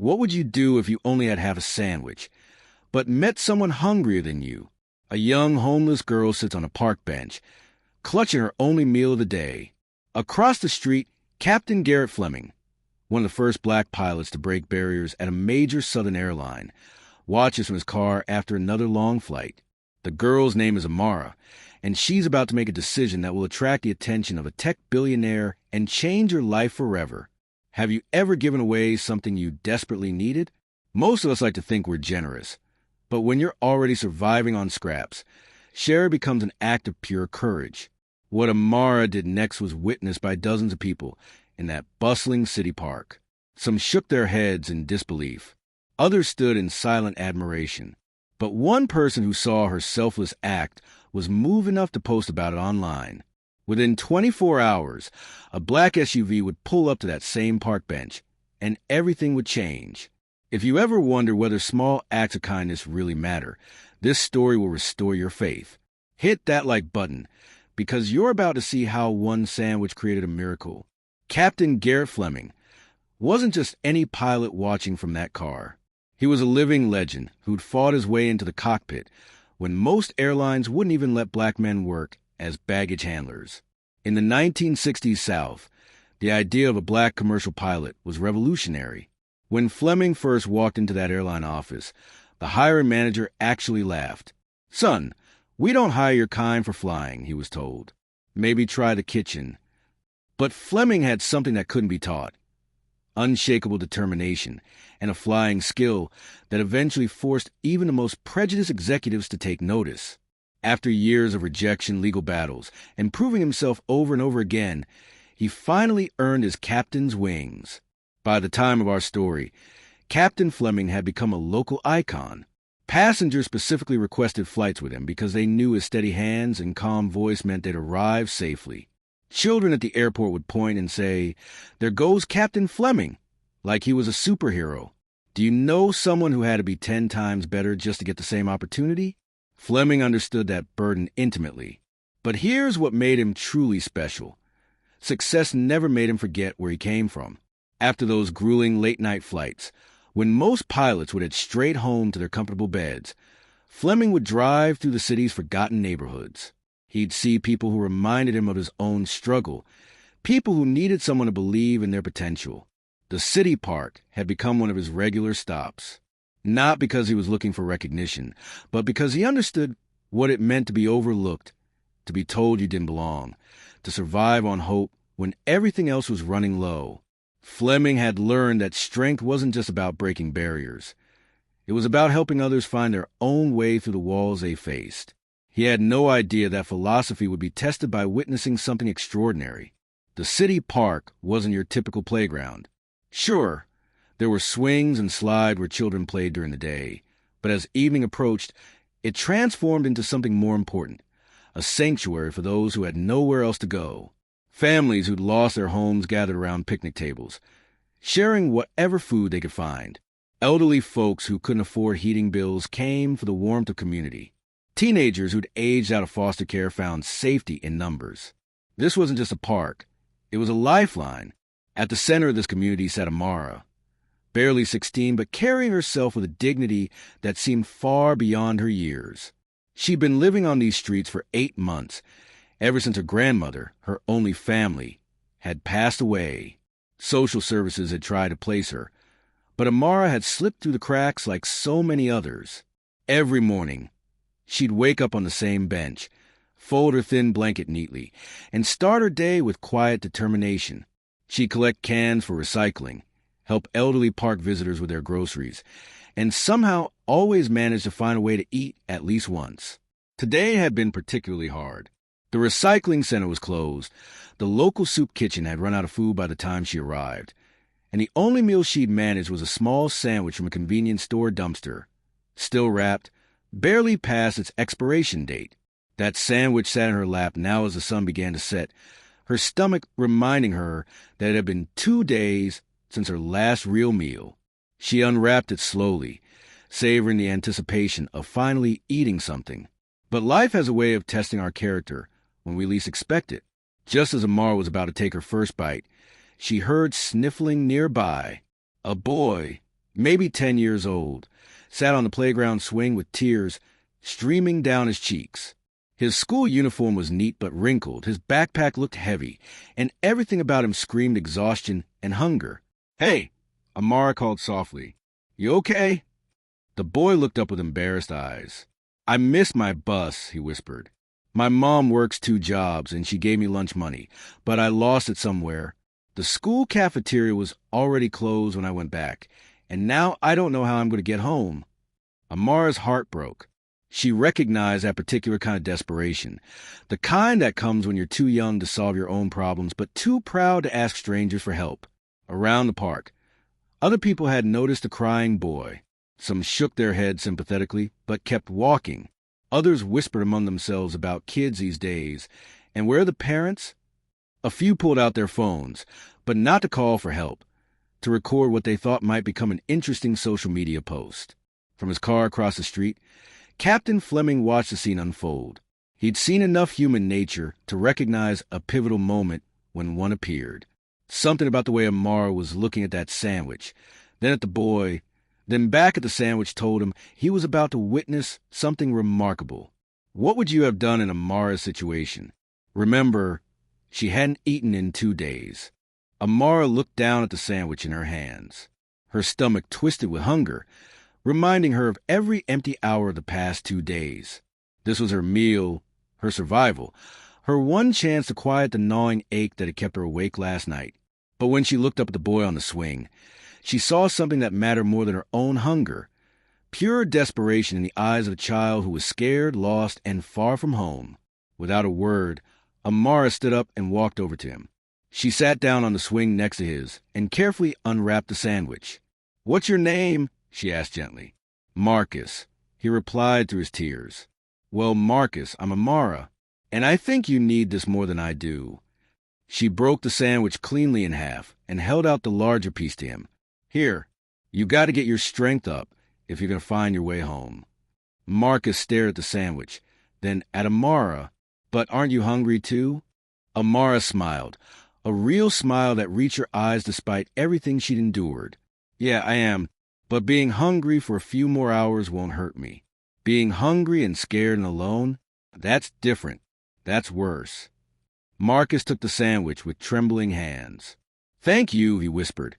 What would you do if you only had half a sandwich, but met someone hungrier than you? A young homeless girl sits on a park bench, clutching her only meal of the day. Across the street, Captain Garrett Fleming, one of the first black pilots to break barriers at a major southern airline, watches from his car after another long flight. The girl's name is Amara, and she's about to make a decision that will attract the attention of a tech billionaire and change her life forever. Have you ever given away something you desperately needed? Most of us like to think we're generous, but when you're already surviving on scraps, share becomes an act of pure courage. What Amara did next was witnessed by dozens of people in that bustling city park. Some shook their heads in disbelief. Others stood in silent admiration. But one person who saw her selfless act was moved enough to post about it online. Within 24 hours, a black SUV would pull up to that same park bench, and everything would change. If you ever wonder whether small acts of kindness really matter, this story will restore your faith. Hit that like button, because you're about to see how one sandwich created a miracle. Captain Garrett Fleming wasn't just any pilot watching from that car. He was a living legend who'd fought his way into the cockpit when most airlines wouldn't even let black men work as baggage handlers. In the 1960s South, the idea of a black commercial pilot was revolutionary. When Fleming first walked into that airline office, the hiring manager actually laughed. "Son, we don't hire your kind for flying," he was told. "Maybe try the kitchen." But Fleming had something that couldn't be taught: unshakable determination and a flying skill that eventually forced even the most prejudiced executives to take notice. After years of rejection, legal battles, and proving himself over and over again, he finally earned his captain's wings. By the time of our story, Captain Fleming had become a local icon. Passengers specifically requested flights with him because they knew his steady hands and calm voice meant they'd arrive safely. Children at the airport would point and say, "There goes Captain Fleming," like he was a superhero. Do you know someone who had to be 10 times better just to get the same opportunity? Fleming understood that burden intimately. But here's what made him truly special. Success never made him forget where he came from. After those grueling late-night flights, when most pilots would head straight home to their comfortable beds, Fleming would drive through the city's forgotten neighborhoods. He'd see people who reminded him of his own struggle, people who needed someone to believe in their potential. The city park had become one of his regular stops, not because he was looking for recognition, but because he understood what it meant to be overlooked, to be told you didn't belong, to survive on hope when everything else was running low. Fleming had learned that strength wasn't just about breaking barriers. It was about helping others find their own way through the walls they faced. He had no idea that philosophy would be tested by witnessing something extraordinary. The city park wasn't your typical playground. Sure, there were swings and slides where children played during the day, but as evening approached, it transformed into something more important, a sanctuary for those who had nowhere else to go. Families who'd lost their homes gathered around picnic tables, sharing whatever food they could find. Elderly folks who couldn't afford heating bills came for the warmth of community. Teenagers who'd aged out of foster care found safety in numbers. This wasn't just a park. It was a lifeline. At the center of this community sat Amara, barely 16, but carrying herself with a dignity that seemed far beyond her years. She'd been living on these streets for 8 months, ever since her grandmother, her only family, had passed away. Social services had tried to place her, but Amara had slipped through the cracks like so many others. Every morning, she'd wake up on the same bench, fold her thin blanket neatly, and start her day with quiet determination. She'd collect cans for recycling, help elderly park visitors with their groceries, and somehow always manage to find a way to eat at least once. Today had been particularly hard. The recycling center was closed, the local soup kitchen had run out of food by the time she arrived, and the only meal she'd managed was a small sandwich from a convenience store dumpster, still wrapped, barely past its expiration date. That sandwich sat in her lap now as the sun began to set, her stomach reminding her that it had been 2 days since her last real meal. She unwrapped it slowly, savoring the anticipation of finally eating something. But life has a way of testing our character when we least expect it. Just as Amara was about to take her first bite, she heard sniffling nearby. A boy, maybe 10 years old, sat on the playground swing with tears streaming down his cheeks. His school uniform was neat but wrinkled, his backpack looked heavy, and everything about him screamed exhaustion and hunger. "Hey," Amara called softly. "You okay?" The boy looked up with embarrassed eyes. "I missed my bus," he whispered. "My mom works 2 jobs, and she gave me lunch money, but I lost it somewhere. The school cafeteria was already closed when I went back, and now I don't know how I'm going to get home." Amara's heart broke. She recognized that particular kind of desperation, the kind that comes when you're too young to solve your own problems, but too proud to ask strangers for help. Around the park, other people had noticed the crying boy. Some shook their heads sympathetically, but kept walking. Others whispered among themselves about kids these days, and where are the parents? A few pulled out their phones, but not to call for help, to record what they thought might become an interesting social media post. From his car across the street, Captain Fleming watched the scene unfold. He'd seen enough human nature to recognize a pivotal moment when one appeared. Something about the way Amara was looking at that sandwich, then at the boy, then back at the sandwich told him he was about to witness something remarkable. What would you have done in Amara's situation? Remember, she hadn't eaten in 2 days. Amara looked down at the sandwich in her hands. Her stomach twisted with hunger, reminding her of every empty hour of the past 2 days. This was her meal, her survival, her one chance to quiet the gnawing ache that had kept her awake last night. But when she looked up at the boy on the swing, she saw something that mattered more than her own hunger. Pure desperation in the eyes of a child who was scared, lost, and far from home. Without a word, Amara stood up and walked over to him. She sat down on the swing next to his and carefully unwrapped the sandwich. "What's your name?" she asked gently. "Marcus," he replied through his tears. "Well, Marcus, I'm Amara, and I think you need this more than I do." She broke the sandwich cleanly in half and held out the larger piece to him. "Here, you got to get your strength up if you're going to find your way home." Marcus stared at the sandwich, then at Amara. "But aren't you hungry too?" Amara smiled, a real smile that reached her eyes despite everything she'd endured. "Yeah, I am. But being hungry for a few more hours won't hurt me. Being hungry and scared and alone, that's different. That's worse." Marcus took the sandwich with trembling hands. "Thank you," he whispered,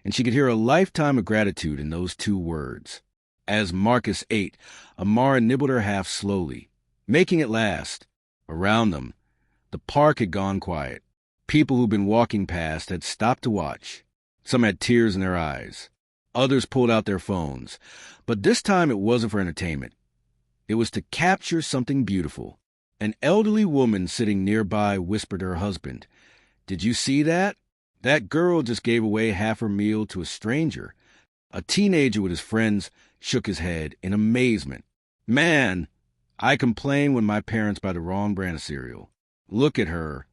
and she could hear a lifetime of gratitude in those 2 words. As Marcus ate, Amara nibbled her half slowly, making it last. Around them, the park had gone quiet. People who'd been walking past had stopped to watch. Some had tears in their eyes. Others pulled out their phones, but this time it wasn't for entertainment. It was to capture something beautiful. An elderly woman sitting nearby whispered to her husband, "Did you see that? That girl just gave away half her meal to a stranger." A teenager with his friends shook his head in amazement. "Man, I complain when my parents buy the wrong brand of cereal. Look at her."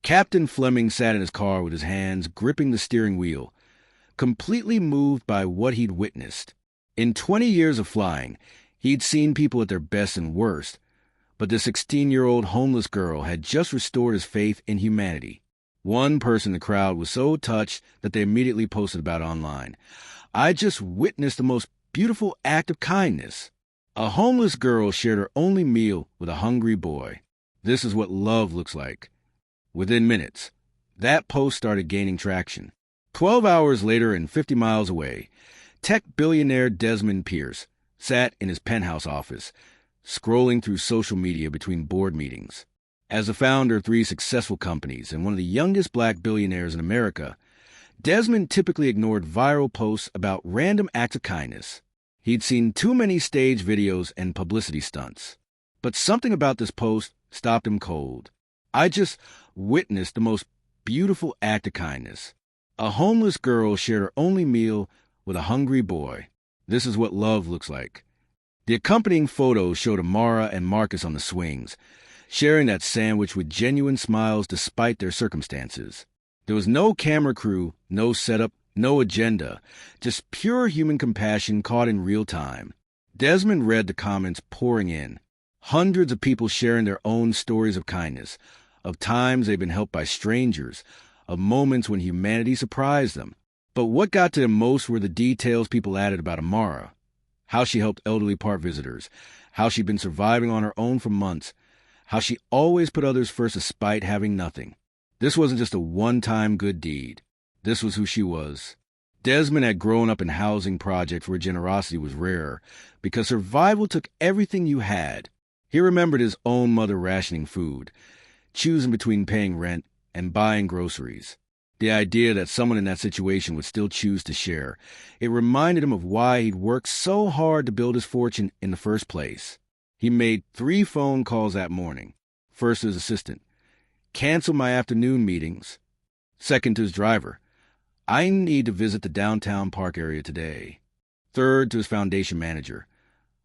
Captain Fleming sat in his car with his hands gripping the steering wheel, completely moved by what he'd witnessed. In 20 years of flying, he'd seen people at their best and worst, but the 16-year-old homeless girl had just restored his faith in humanity. One person in the crowd was so touched that they immediately posted about it online. "I just witnessed the most beautiful act of kindness. A homeless girl shared her only meal with a hungry boy. This is what love looks like." Within minutes, that post started gaining traction. 12 hours later and 50 miles away, tech billionaire Desmond Pierce sat in his penthouse office, scrolling through social media between board meetings. As the founder of 3 successful companies and one of the youngest black billionaires in America, Desmond typically ignored viral posts about random acts of kindness. He'd seen too many stage videos and publicity stunts. But something about this post stopped him cold. "I just witnessed the most beautiful act of kindness. A homeless girl shared her only meal with a hungry boy. This is what love looks like." The accompanying photos showed Amara and Marcus on the swings, sharing that sandwich with genuine smiles despite their circumstances. There was no camera crew, no setup, no agenda, just pure human compassion caught in real time. Desmond read the comments pouring in. Hundreds of people sharing their own stories of kindness, of times they've been helped by strangers, of moments when humanity surprised them. But what got to him most were the details people added about Amara. How she helped elderly park visitors, how she'd been surviving on her own for months, how she always put others first despite having nothing. This wasn't just a one-time good deed. This was who she was. Desmond had grown up in housing projects where generosity was rare because survival took everything you had. He remembered his own mother rationing food, choosing between paying rent and buying groceries. The idea that someone in that situation would still choose to share, it reminded him of why he'd worked so hard to build his fortune in the first place. He made 3 phone calls that morning. First to his assistant, cancel my afternoon meetings. Second to his driver, I need to visit the downtown park area today. Third to his foundation manager,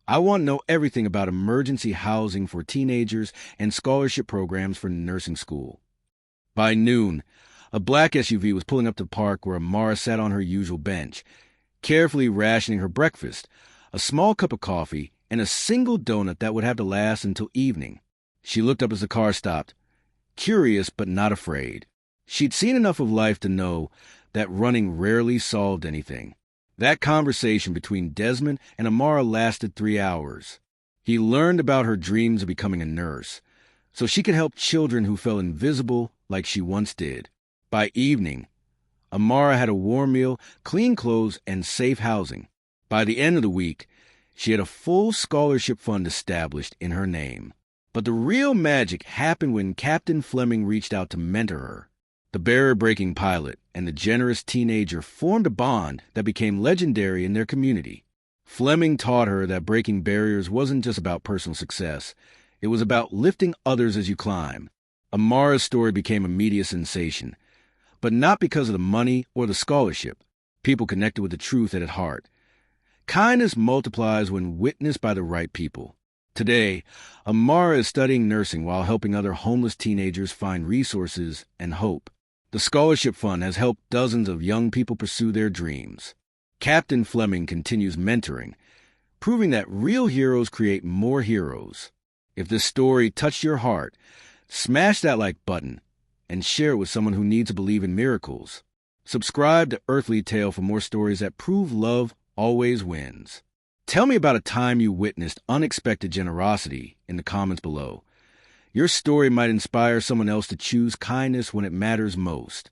I want to know everything about emergency housing for teenagers and scholarship programs for nursing school. By noon, a black SUV was pulling up to the park where Amara sat on her usual bench, carefully rationing her breakfast, a small cup of coffee, and a single donut that would have to last until evening. She looked up as the car stopped, curious but not afraid. She'd seen enough of life to know that running rarely solved anything. That conversation between Desmond and Amara lasted 3 hours. He learned about her dreams of becoming a nurse, so she could help children who felt invisible like she once did. By evening, Amara had a warm meal, clean clothes, and safe housing. By the end of the week, she had a full scholarship fund established in her name. But the real magic happened when Captain Fleming reached out to mentor her. The barrier-breaking pilot and the generous teenager formed a bond that became legendary in their community. Fleming taught her that breaking barriers wasn't just about personal success. It was about lifting others as you climb. Amara's story became a media sensation, but not because of the money or the scholarship. People connected with the truth at heart. Kindness multiplies when witnessed by the right people. Today, Amara is studying nursing while helping other homeless teenagers find resources and hope. The scholarship fund has helped dozens of young people pursue their dreams. Captain Fleming continues mentoring, proving that real heroes create more heroes. If this story touched your heart, smash that like button and share it with someone who needs to believe in miracles. Subscribe to Earthly Tale for more stories that prove love always wins. Tell me about a time you witnessed unexpected generosity in the comments below. Your story might inspire someone else to choose kindness when it matters most.